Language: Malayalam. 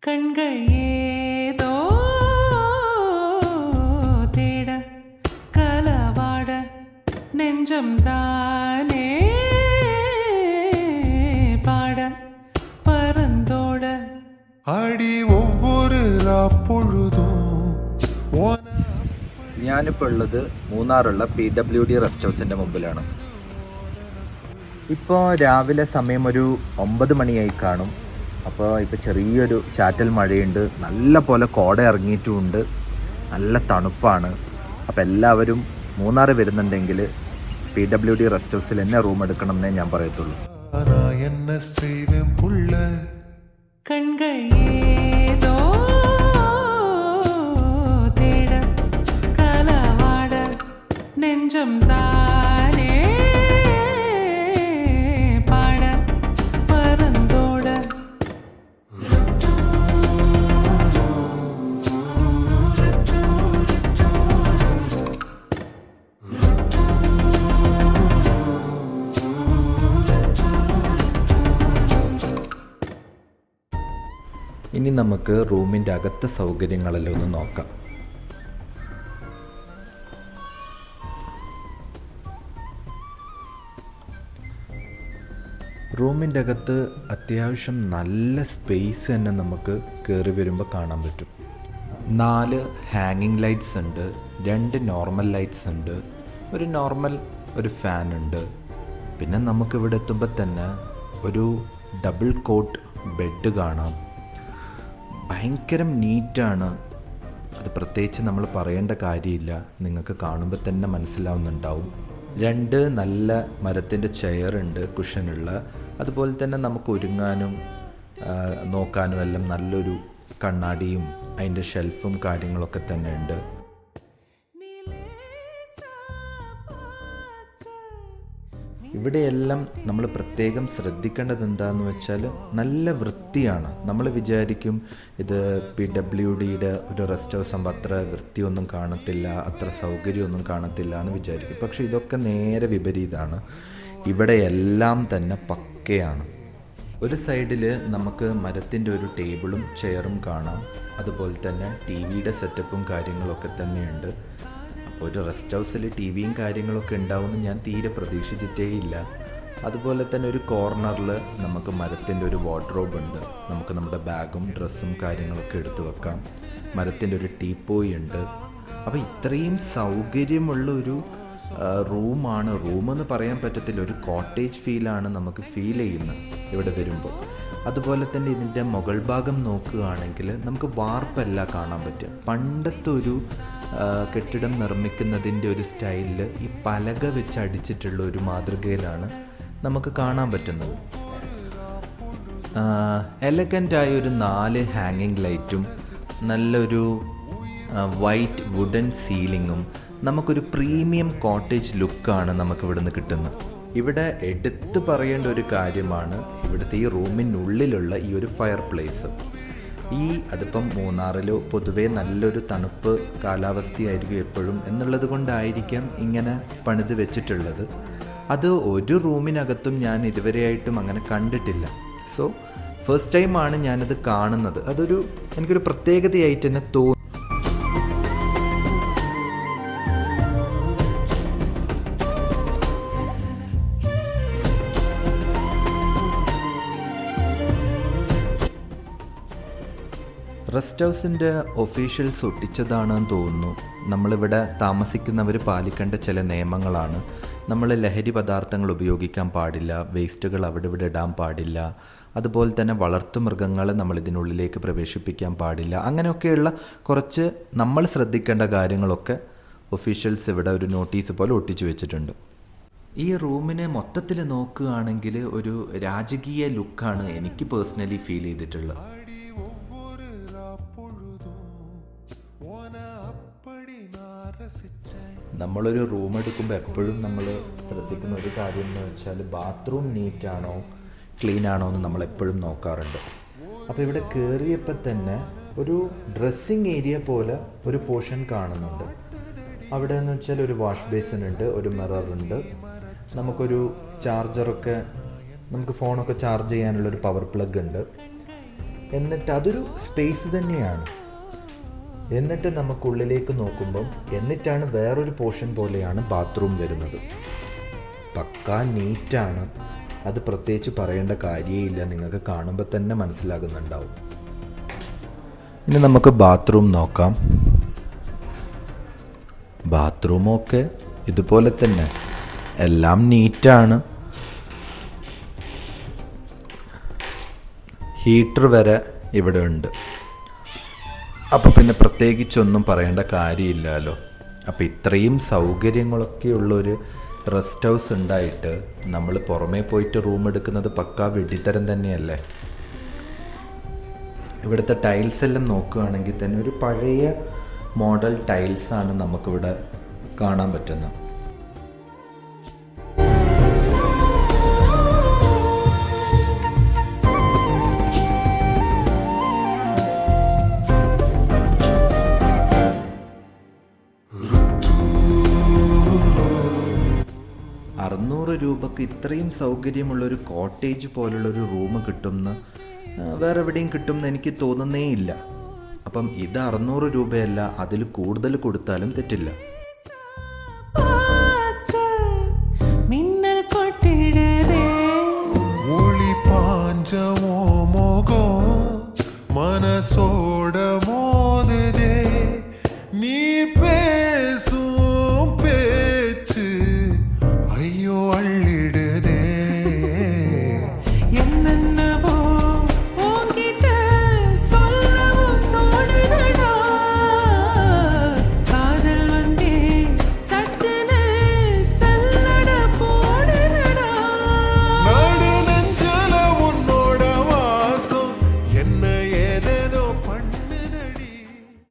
கண்கள் ஏதோ தேட கலவாட நெஞ்சம் தானே பாட பறந்தோட അടി ഒവ്വൊരു പൊഴുതും. ഞാനിപ്പോൾ ഉള്ളത് മൂന്നാറുള്ള PWD റെസ്റ്റ് ഹൗസിൻ്റെ മുമ്പിലാണ്. ഇപ്പോൾ രാവിലെ സമയം ഒരു 9 മണിയായി കാണും. അപ്പോൾ ഇപ്പോൾ ചെറിയൊരു ചാറ്റൽ മഴയുണ്ട്, നല്ല പോലെ കോട ഇറങ്ങിയിട്ടുമുണ്ട്, നല്ല തണുപ്പാണ്. അപ്പോൾ എല്ലാവരും മൂന്നാർ വരുന്നുണ്ടെങ്കിൽ PWD റെസ്റ്റ് ഹൗസിൽ തന്നെ റൂം എടുക്കണം എന്നേ ഞാൻ പറയത്തുള്ളൂ. കൺകൾ ഏതോ തേട കലവാട നെഞ്ചം താനേ പാട പറന്തോട. ഇനി നമുക്ക് റൂമിൻ്റെ അകത്തെ സൗകര്യങ്ങളെല്ലാം ഒന്ന് നോക്കാം. റൂമിൻ്റെ അകത്ത് അത്യാവശ്യം നല്ല സ്പേസ് തന്നെ നമുക്ക് കയറി വരുമ്പോൾ കാണാൻ പറ്റും. 4 ഹാങ്ങിങ് ലൈറ്റ്സ് ഉണ്ട്, 2 നോർമൽ ലൈറ്റ്സ് ഉണ്ട്, ഒരു നോർമൽ ഒരു ഫാൻ ഉണ്ട്. പിന്നെ നമുക്കിവിടെ എത്തുമ്പോൾ തന്നെ ഒരു ഡബിൾ കോട്ട് ബെഡ് കാണാം. ഭയങ്കരം നീറ്റാണ്, അത് പ്രത്യേകിച്ച് നമ്മൾ പറയേണ്ട കാര്യമില്ല, നിങ്ങൾക്ക് കാണുമ്പോൾ തന്നെ മനസ്സിലാവുന്നുണ്ടാവും. 2 നല്ല മരത്തിൻ്റെ ചെയറുണ്ട് കുഷനുള്ള. അതുപോലെ തന്നെ നമുക്ക് ഒരുങ്ങാനും നോക്കാനും എല്ലാം നല്ലൊരു കണ്ണാടിയും അതിൻ്റെ ഷെൽഫും കാര്യങ്ങളൊക്കെ തന്നെ ഉണ്ട്. ഇവിടെയെല്ലാം നമ്മൾ പ്രത്യേകം ശ്രദ്ധിക്കേണ്ടത് എന്താണെന്ന് വെച്ചാൽ നല്ല വൃത്തിയാണ്. നമ്മൾ വിചാരിക്കും ഇത് PWDയുടെ ഒരു റെസ്റ്റ് ഹൗസ് ആകുമ്പോൾ അത്ര വൃത്തിയൊന്നും കാണത്തില്ല, അത്ര സൗകര്യമൊന്നും കാണത്തില്ല എന്ന് വിചാരിക്കും. പക്ഷേ ഇതൊക്കെ നേരെ വിപരീതമാണ്. ഇവിടെ എല്ലാം തന്നെ പക്കയാണ്. ഒരു സൈഡിൽ നമുക്ക് മരത്തിൻ്റെ ഒരു ടേബിളും ചെയറും കാണാം. അതുപോലെ തന്നെ TVയുടെ സെറ്റപ്പും കാര്യങ്ങളൊക്കെ തന്നെയുണ്ട്. ഒരു റെസ്റ്റ് ഹൗസിൽ TVയും കാര്യങ്ങളൊക്കെ ഉണ്ടാവുമെന്ന് ഞാൻ തീരെ പ്രതീക്ഷിച്ചിട്ടേ ഇല്ല. അതുപോലെ തന്നെ ഒരു കോർണറിൽ നമുക്ക് മരത്തിൻ്റെ ഒരു വാർഡ്രോബ് ഉണ്ട്, നമുക്ക് നമ്മുടെ ബാഗും ഡ്രസ്സും കാര്യങ്ങളൊക്കെ എടുത്തു വെക്കാം. മരത്തിൻ്റെ ഒരു ടീപ്പോയി ഉണ്ട്. അപ്പോൾ ഇത്രയും സൗകര്യമുള്ള ഒരു റൂമാണ്. റൂമെന്ന് പറയാൻ പറ്റത്തില്ല, ഒരു കോട്ടേജ് ഫീലാണ് നമുക്ക് ഫീൽ ചെയ്യുന്നത് ഇവിടെ വരുമ്പോൾ. അതുപോലെ തന്നെ ഇതിൻ്റെ മുകൾ ഭാഗം നോക്കുകയാണെങ്കിൽ നമുക്ക് വാർപ്പല്ല കാണാൻ പറ്റുക. പണ്ടത്തെ ഒരു കെട്ടിടം നിർമ്മിക്കുന്നതിൻ്റെ ഒരു സ്റ്റൈലിൽ ഈ പലക വെച്ച് അടിച്ചിട്ടുള്ള ഒരു മാതൃകയിലാണ് നമുക്ക് കാണാൻ പറ്റുന്നത്. എലഗൻ്റായ ഒരു 4 ഹാങ്ങിങ് ലൈറ്റും നല്ലൊരു വൈറ്റ് വുഡൻ സീലിങ്ങും നമുക്കൊരു പ്രീമിയം കോട്ടേജ് ലുക്കാണ് നമുക്കിവിടുന്ന് കിട്ടുന്നത്. ഇവിടെ എടുത്തു പറയേണ്ട ഒരു കാര്യമാണ് ഇവിടുത്തെ ഈ റൂമിനുള്ളിലുള്ള ഈ ഒരു ഫയർ പ്ലേസ്. അതിപ്പം മൂന്നാറിലോ പൊതുവേ നല്ലൊരു തണുപ്പ് കാലാവസ്ഥയായിരിക്കും എപ്പോഴും എന്നുള്ളത് കൊണ്ടായിരിക്കാം ഇങ്ങനെ പണിത് വെച്ചിട്ടുള്ളത്. അത് ഒരു റൂമിനകത്തും ഞാൻ ഇതുവരെയായിട്ടും അങ്ങനെ കണ്ടിട്ടില്ല. സോ ഫസ്റ്റ് ടൈമാണ് ഞാനത് കാണുന്നത്. എനിക്കൊരു പ്രത്യേകതയായിട്ട് തന്നെ തോന്നി. റെസ്റ്റ് ഹൗസിൻ്റെ ഒഫീഷ്യൽസ് ഒട്ടിച്ചതാണെന്ന് തോന്നുന്നു. നമ്മളിവിടെ താമസിക്കുന്നവർ പാലിക്കേണ്ട ചില നിയമങ്ങളാണ്. നമ്മൾ ലഹരി പദാർത്ഥങ്ങൾ ഉപയോഗിക്കാൻ പാടില്ല, വേസ്റ്റുകൾ അവിടെ ഇവിടെ ഇടാൻ പാടില്ല, അതുപോലെ തന്നെ വളർത്തുമൃഗങ്ങളെ നമ്മൾ ഇതിനുള്ളിലേക്ക് പ്രവേശിപ്പിക്കാൻ പാടില്ല. അങ്ങനെയൊക്കെയുള്ള കുറച്ച് നമ്മൾ ശ്രദ്ധിക്കേണ്ട കാര്യങ്ങളൊക്കെ ഒഫീഷ്യൽസ് ഇവിടെ ഒരു നോട്ടീസ് പോലെ ഒട്ടിച്ചു വെച്ചിട്ടുണ്ട്. ഈ റൂമിനെ മൊത്തത്തിൽ നോക്കുകയാണെങ്കിൽ ഒരു രാജകീയ ലുക്കാണ് എനിക്ക് പേഴ്സണലി ഫീൽ ചെയ്തിട്ടുള്ളത്. നമ്മളൊരു റൂം എടുക്കുമ്പോൾ എപ്പോഴും നമ്മൾ ശ്രദ്ധിക്കുന്ന ഒരു കാര്യം എന്ന് വെച്ചാൽ ബാത്റൂം നീറ്റാണോ ക്ലീൻ ആണോ എന്ന് നമ്മളെപ്പോഴും നോക്കാറുണ്ട്. അപ്പോൾ ഇവിടെ കയറിയപ്പോൾ തന്നെ ഒരു ഡ്രസ്സിങ് ഏരിയ പോലെ ഒരു പോർഷൻ കാണുന്നുണ്ട്. അവിടെ എന്ന് വെച്ചാൽ ഒരു വാഷ് ബേസിൻ ഉണ്ട്, ഒരു മിററുണ്ട്, നമുക്കൊരു ചാർജറൊക്കെ, നമുക്ക് ഫോണൊക്കെ ചാർജ് ചെയ്യാനുള്ളൊരു പവർ പ്ലഗ് ഉണ്ട്. എന്നിട്ട് അതൊരു സ്പേസ് തന്നെയാണ്. എന്നിട്ട് നമുക്കുള്ളിലേക്ക് നോക്കുമ്പം എന്നിട്ടാണ് വേറൊരു പോർഷൻ പോലെയാണ് ബാത്റൂം വരുന്നത്. പക്കാ നീറ്റാണ്. അത് പ്രത്യേകിച്ച് പറയേണ്ട കാര്യമില്ല, നിങ്ങൾക്ക് കാണുമ്പോൾ തന്നെ മനസ്സിലാകുന്നുണ്ടാവും. ഇനി നമുക്ക് ബാത്റൂം നോക്കാം. ബാത്റൂമൊക്കെ ഇതുപോലെ തന്നെ എല്ലാം നീറ്റാണ്. ഹീറ്റർ വരെ ഇവിടെ ഉണ്ട്. അപ്പോൾ പിന്നെ പ്രത്യേകിച്ചൊന്നും പറയേണ്ട കാര്യമില്ലല്ലോ. അപ്പോൾ ഇത്രയും സൗകര്യങ്ങളൊക്കെ ഉള്ളൊരു റെസ്റ്റ് ഹൗസ് ഉണ്ടായിട്ട് നമ്മൾ പുറമേ പോയിട്ട് റൂം എടുക്കുന്നത് പക്കാ വെടിത്തരം തന്നെയല്ലേ. ഇവിടുത്തെ ടൈൽസ് എല്ലാം നോക്കുകയാണെങ്കിൽ തന്നെ ഒരു പഴയ മോഡൽ ടൈൽസാണ് നമുക്കിവിടെ കാണാൻ പറ്റുന്നത്. ₹600 ഇത്രയും സൗകര്യമുള്ളൊരു കോട്ടേജ് പോലുള്ളൊരു റൂം കിട്ടുമെന്ന് വേറെ എവിടെയും കിട്ടുമെന്ന് എനിക്ക് തോന്നുന്നേ ഇല്ല. അപ്പം ഇത് ₹600 അതിൽ കൂടുതൽ കൊടുത്താലും തെറ്റില്ല. മിന്നൽ കൊട്ടിടരേ ഒളി പാഞ്ചമോ മോകോ മനസ്സോ